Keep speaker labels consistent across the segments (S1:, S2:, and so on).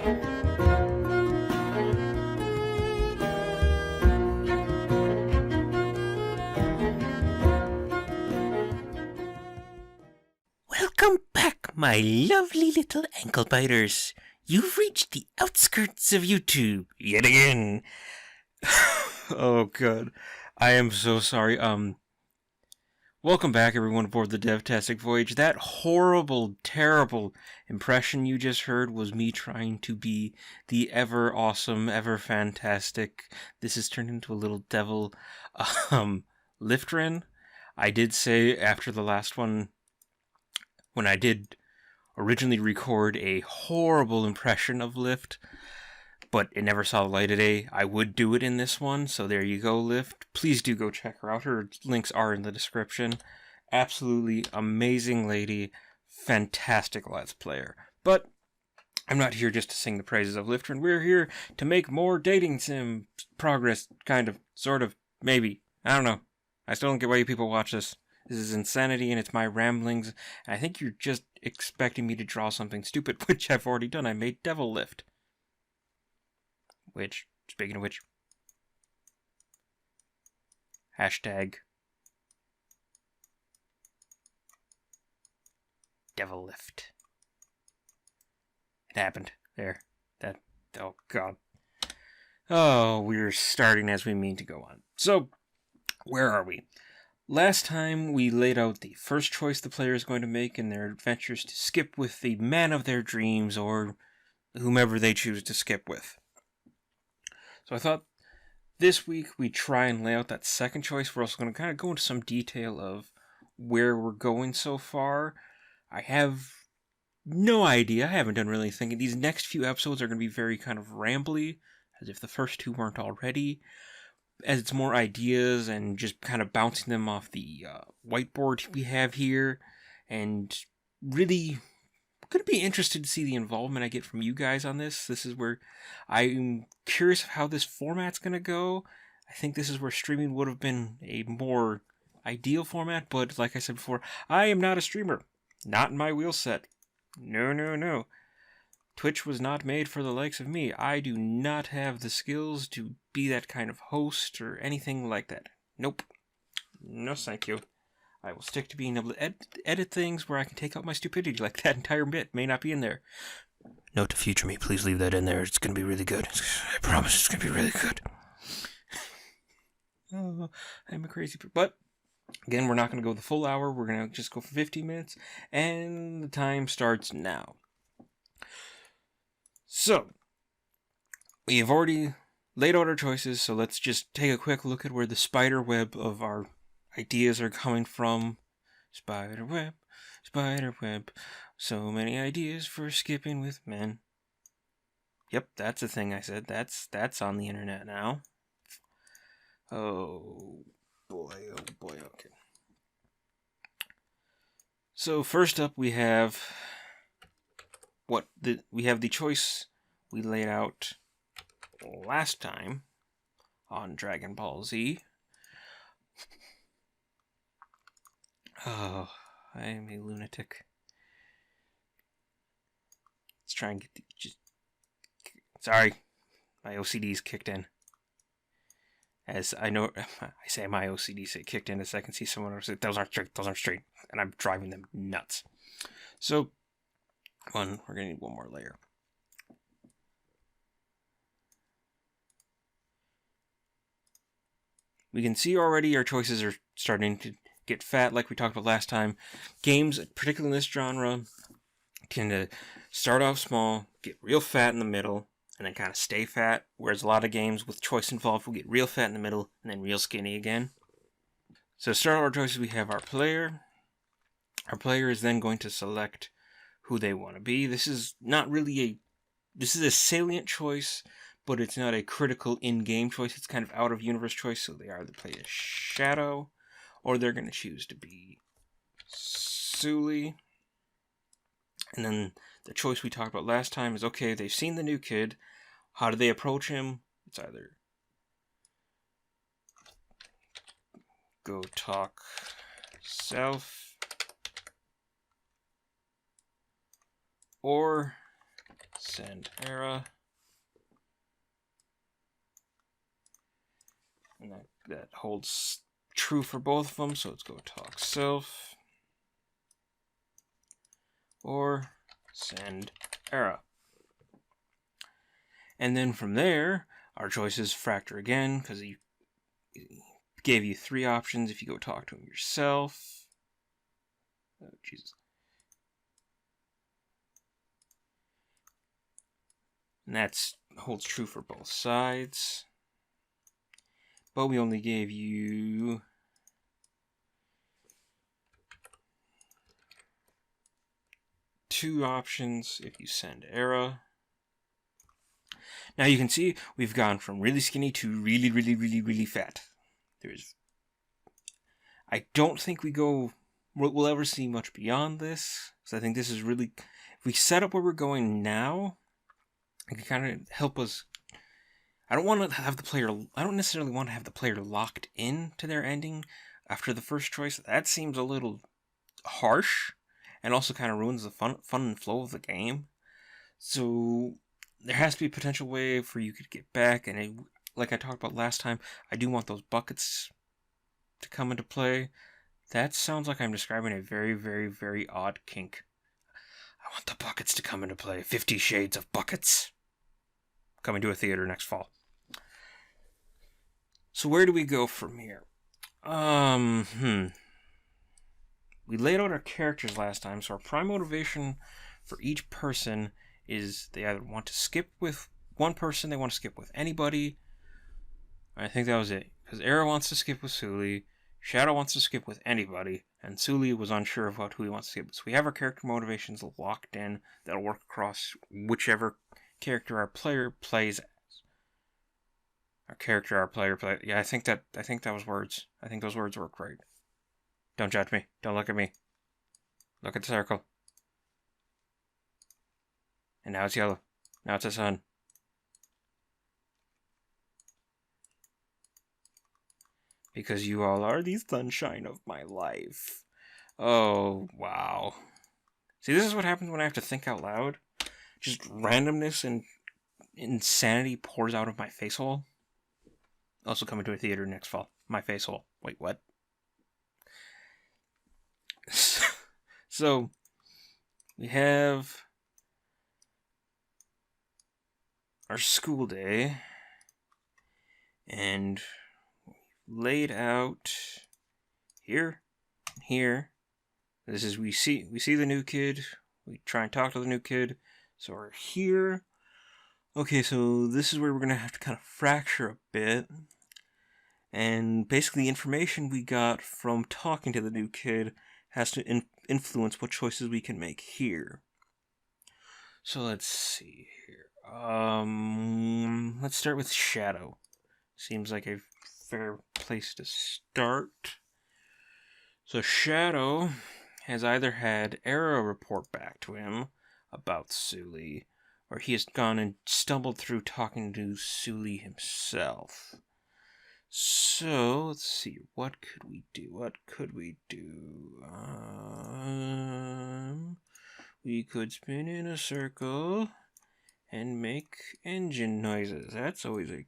S1: Welcome back, my lovely little ankle biters. You've reached the outskirts of YouTube yet again. Oh god, I am so sorry. Welcome back, everyone, aboard the Devtastic Voyage. That horrible, terrible impression you just heard was me trying to be the ever awesome, ever fantastic. This has turned into a little devil, Liftrin. I did say after the last one, when I did originally record a horrible impression of Lift, but it never saw the light of day, I would do it in this one, so there you go, Lift. Please do go check her out. Her links are in the description. Absolutely amazing lady, fantastic Let's Player. But I'm not here just to sing the praises of Lift, and we're here to make more dating sim progress, kind of, sort of, maybe. I don't know. I still don't get why you people watch this. This is insanity, and it's my ramblings, and I think you're just expecting me to draw something stupid, which I've already done. I made Devil Lift. Which, speaking of which, hashtag Devil Lift. It happened. There. That, oh god. Oh, we're starting as we mean to go on. So, where are we? Last time we laid out the first choice the player is going to make in their adventures to skip with the man of their dreams or whomever they choose to skip with. So I thought this week we try and lay out that second choice. We're also going to kind of go into some detail of where we're going so far. I have no idea. I haven't done really thinking. These next few episodes are going to be very kind of rambly, as if the first two weren't already. As it's more ideas and just kind of bouncing them off the whiteboard we have here. And really going to be interested to see the involvement I get from you guys on this. This is where I'm curious of how this format's going to go. I think this is where streaming would have been a more ideal format, but like I said before, I am not a streamer. Not in my wheel set. No. Twitch was not made for the likes of me. I do not have the skills to be that kind of host or anything like that. Nope. No, thank you. I will stick to being able to edit things where I can take out my stupidity, like that entire bit may not be in there. Note to future me, please leave that in there. It's going to be really good. I promise it's going to be really good. Oh, I'm a crazy person. But, again, we're not going to go the full hour. We're going to just go for 15 minutes, and the time starts now. So, we have already laid out our choices, so let's just take a quick look at where the spider web of our ideas are coming from. Spider web, so many ideas for skipping with men. Yep, that's a thing I said. That's on the internet now. Oh boy, okay. So first up we have the choice we laid out last time on Dragon Ball Z. Oh, I am a lunatic. Let's try and get sorry, my OCD's kicked in. As I know, I say my OCD's kicked in as I can see someone else say, those aren't straight, and I'm driving them nuts. So, we're gonna need one more layer. We can see already our choices are starting to get fat, like we talked about last time. Games, particularly in this genre, tend to start off small, get real fat in the middle, and then kind of stay fat, whereas a lot of games with choice involved will get real fat in the middle, and then real skinny again. So to start our choices, we have our player. Our player is then going to select who they want to be. This is not really this is a salient choice, but it's not a critical in-game choice. It's kind of out-of-universe choice, so they either play as Shadow, or they're going to choose to be Sully. And then the choice we talked about last time is, okay, they've seen the new kid. How do they approach him? It's either go talk self or send era. And that holds true for both of them, so let's go talk self. Or send era. And then from there, our choices fracture again, because he gave you 3 options if you go talk to him yourself. Oh, Jesus. And that holds true for both sides. But we only gave you 2 options if you send era. Now you can see we've gone from really skinny to really, really, really, really fat. I don't think we'll ever see much beyond this. So I think this is really, if we set up where we're going now, it can kind of help us. I don't necessarily want to have the player locked in to their ending after the first choice. That seems a little harsh, and also kind of ruins the fun and flow of the game. So there has to be a potential way for you to get back, and like I talked about last time, I do want those buckets to come into play. That sounds like I'm describing a very, very, very odd kink. I want the buckets to come into play. 50 Shades of Buckets. Coming to a theater next fall. So where do we go from here? We laid out our characters last time, so our prime motivation for each person is they either want to skip with one person, they want to skip with anybody. I think that was it. Because Era wants to skip with Suli, Shadow wants to skip with anybody, and Suli was unsure about who he wants to skip with. So we have our character motivations locked in that'll work across whichever character our player plays as. Yeah, I think that was words. I think those words work right. Don't judge me. Don't look at me. Look at the circle. And now it's yellow. Now it's the sun. Because you all are the sunshine of my life. Oh, wow. See, this is what happens when I have to think out loud. Just randomness and insanity pours out of my face hole. Also coming to a theater next fall. My face hole. Wait, what? So, we have our school day, and laid out here. This is we see the new kid. We try and talk to the new kid. So we're here. Okay, so this is where we're gonna have to kind of fracture a bit. And basically, the information we got from talking to the new kid has to influence what choices we can make here. So let's see here. Let's start with Shadow. Seems like a fair place to start. So Shadow has either had Era report back to him about Suli, or he has gone and stumbled through talking to Suli himself. So, let's see, what could we do? We could spin in a circle and make engine noises. That's always a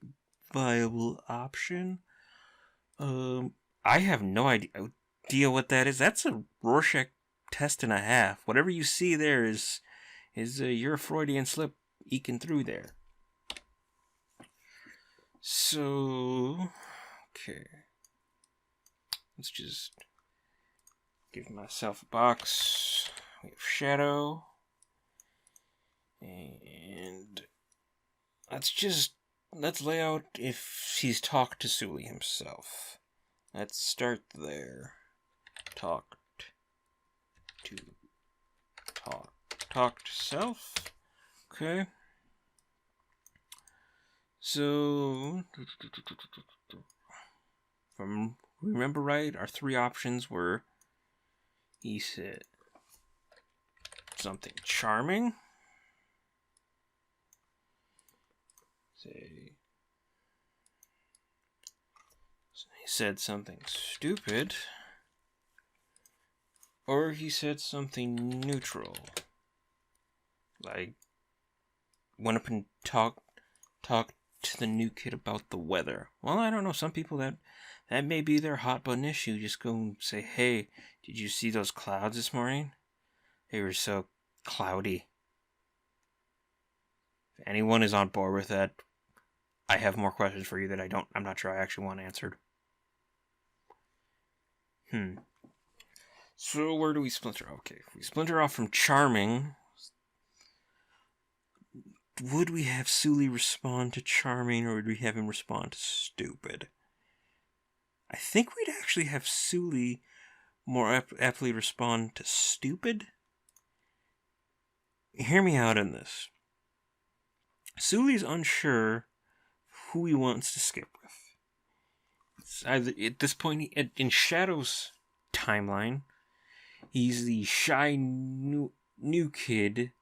S1: viable option. I have no idea what that is. That's a Rorschach test and a half. Whatever you see there is your Freudian slip eking through there. So, okay. Let's just give myself a box. We have Shadow. And let's lay out if he's talked to Suli himself. Let's start there. Talked to self. Okay. So, from remember right, our 3 options were, he said something charming. He said something stupid. Or he said something neutral. Like went up and talked to the new kid about the weather. Well, I don't know. Some people that may be their hot button issue. Just go and say, hey, did you see those clouds this morning? They were so cloudy. If anyone is on board with that, I have more questions for you that I'm not sure I actually want answered. So where do we splinter? Okay, if we splinter off from charming, would we have Suli respond to charming, or would we have him respond to stupid? I think we'd actually have Suli more aptly respond to stupid. Hear me out on this. Suli's unsure who he wants to skip with. It's either, at this point, in Shadow's timeline, he's the shy new kid.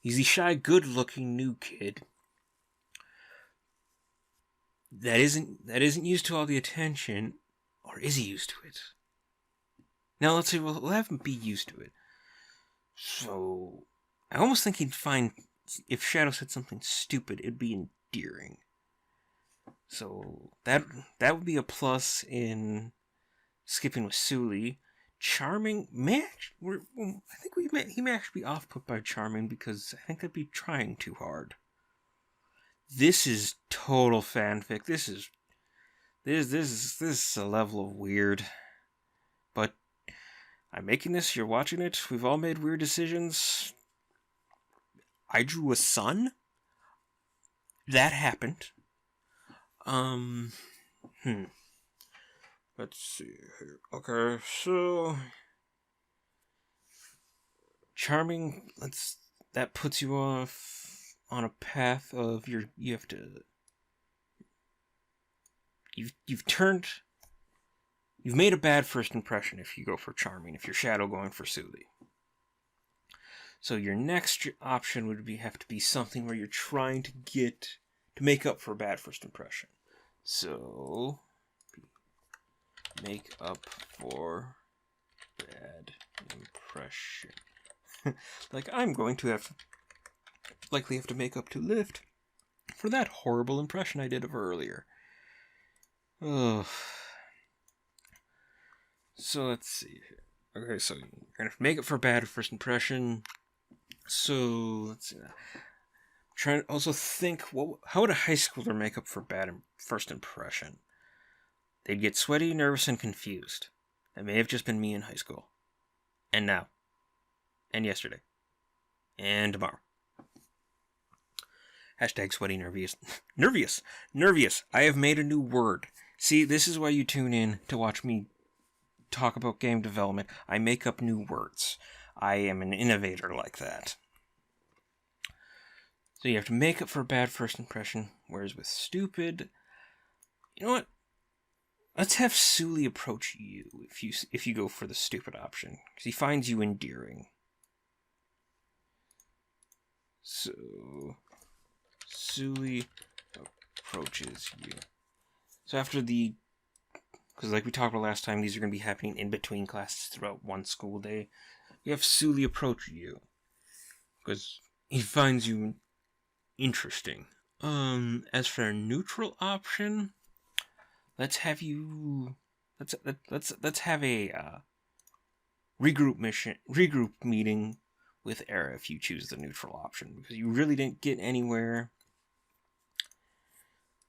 S1: He's the shy, good-looking new kid that isn't used to all the attention, or is he used to it? Now let's say we'll have him be used to it. So I almost think he'd find, if Shadow said something stupid, it'd be endearing. So that would be a plus in skipping with Suli. Charming he may actually be off-put by charming, because I think that'd be trying too hard. This is total fanfic. This is a level of weird. But I'm making this, you're watching it, we've all made weird decisions. I drew a sun. That happened. Let's see here. Okay, so charming, that puts you off on a path of you've made a bad first impression if you go for charming, if you're Shadow going for Suli. So your next option would have to be something where you're trying to make up for a bad first impression. So make up for bad impression. Like, I'm going to likely have to make up to Lift for that horrible impression I did of her earlier. Oh. So let's see here. Okay, so you're gonna have to make up for bad first impression. So let's see. I'm trying to also think, how would a high schooler make up for bad first impression? They'd get sweaty, nervous, and confused. That may have just been me in high school. And now. And yesterday. And tomorrow. Hashtag sweaty, nervous. Nervous. I have made a new word. See, this is why you tune in to watch me talk about game development. I make up new words. I am an innovator like that. So you have to make up for a bad first impression, whereas with stupid, you know what? Let's have Suli approach you if you go for the stupid option, because he finds you endearing. So Suli approaches you. So after because like we talked about last time, these are going to be happening in between classes throughout one school day. You have Suli approach you, because he finds you interesting. As for a neutral option, let's have a regroup meeting with Era if you choose the neutral option, because you really didn't get anywhere.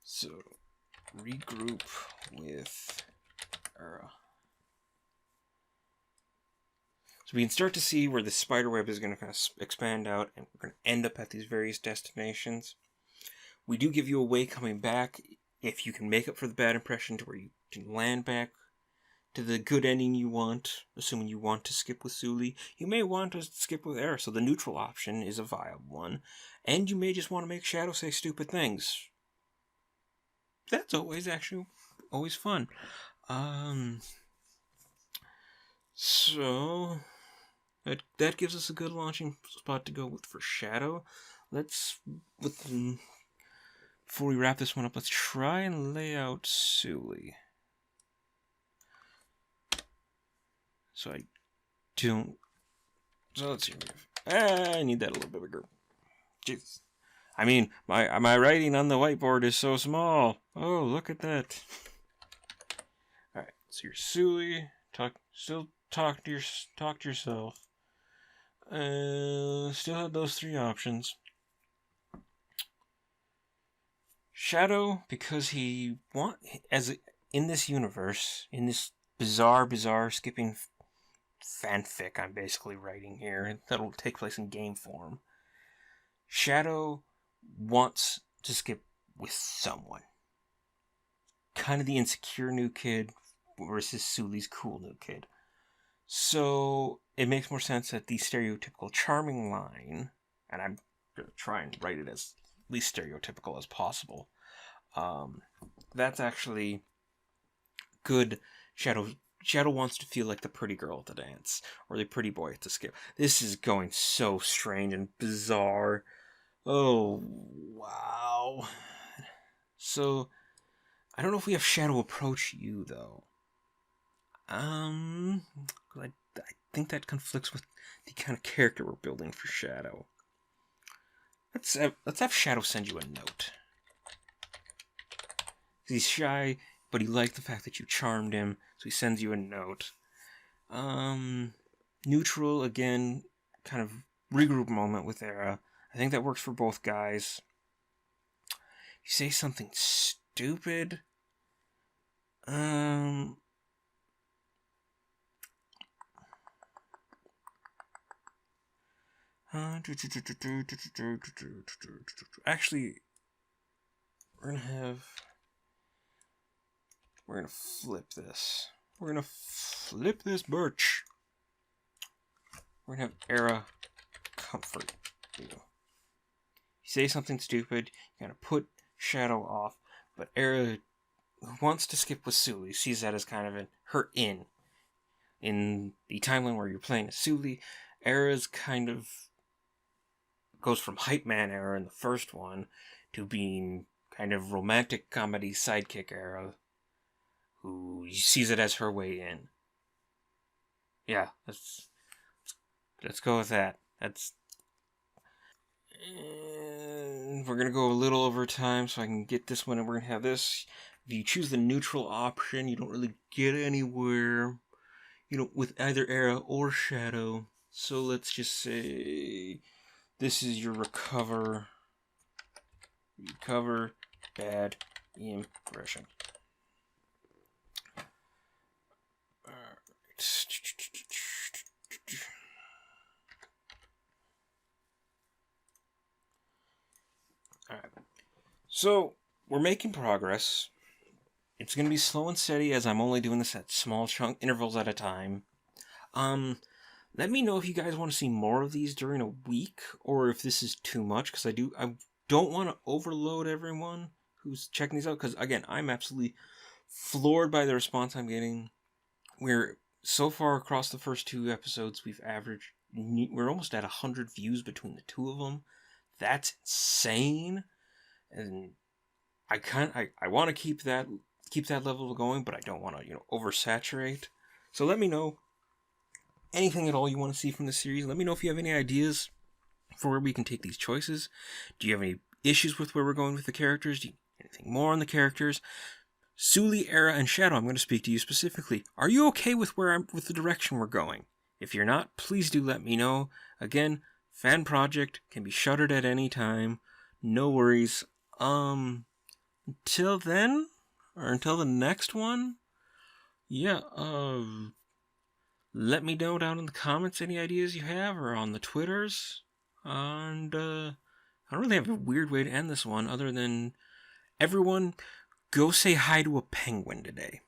S1: So regroup with Era. So we can start to see where the spiderweb is going to kind of expand out, and we're going to end up at these various destinations. We do give you a way coming back if you can make up for the bad impression to where you can land back to the good ending you want, assuming you want to skip with Suli. You may want to skip with Era, so the neutral option is a viable one. And you may just want to make Shadow say stupid things. That's always fun. So that gives us a good launching spot to go with for Shadow. Before we wrap this one up, let's try and lay out Suli. So let's see. I need that a little bit bigger. Jesus. I mean, my writing on the whiteboard is so small. Oh, look at that. All right, so you're Sully. Talk to yourself. Still have those three options. Shadow, because in this universe, in this bizarre skipping fanfic I'm basically writing here that'll take place in game form. Shadow wants to skip with someone. Kind of the insecure new kid versus Sully's cool new kid. So it makes more sense that the stereotypical charming line, and I'm going to try and write it as least stereotypical as possible. That's actually good. Shadow wants to feel like the pretty girl at the dance, or the pretty boy at the skip. This is going so strange and bizarre. Oh, wow. So, I don't know if we have Shadow approach you, though. I think that conflicts with the kind of character we're building for Shadow. Let's have Shadow send you a note. He's shy, but he liked the fact that you charmed him, so he sends you a note. Neutral, again, kind of regroup moment with Era. I think that works for both guys. You say something stupid. Actually, we're gonna flip this. We're gonna flip this birch. We're gonna have Era comfort you. You say something stupid, you're gonna put Shadow off, but Era, who wants to skip with Sully, sees that as kind of her in. In the timeline where you're playing as Sully, Era's kind of goes from hype man Era in the first one to being kind of romantic comedy sidekick Era, who sees it as her way in. Yeah, let's go with that. We're gonna go a little over time so I can get this one, and we're gonna have this. If you choose the neutral option, you don't really get anywhere, with either Era or Shadow. So let's just say this is your recover bad impression. Alright. So, we're making progress. It's going to be slow and steady as I'm only doing this at small chunk intervals at a time. Let me know if you guys want to see more of these during a week, or if this is too much, because I don't want to overload everyone who's checking these out, because again, I'm absolutely floored by the response I'm getting. We're so far across the first two episodes, we're almost at 100 views between the two of them. That's insane, and I want to keep that level going, but I don't want to oversaturate. So let me know anything at all you want to see from the series. Let me know if you have any ideas for where we can take these choices. Do you have any issues with where we're going with the characters? Anything more on the characters? Sully, Era, and Shadow, I'm going to speak to you specifically. Are you okay with with the direction we're going? If you're not, please do let me know. Again, fan project can be shuttered at any time. No worries. Until then, or until the next one, yeah, let me know down in the comments any ideas you have, or on the Twitters. And I don't really have a weird way to end this one other than everyone go say hi to a penguin today.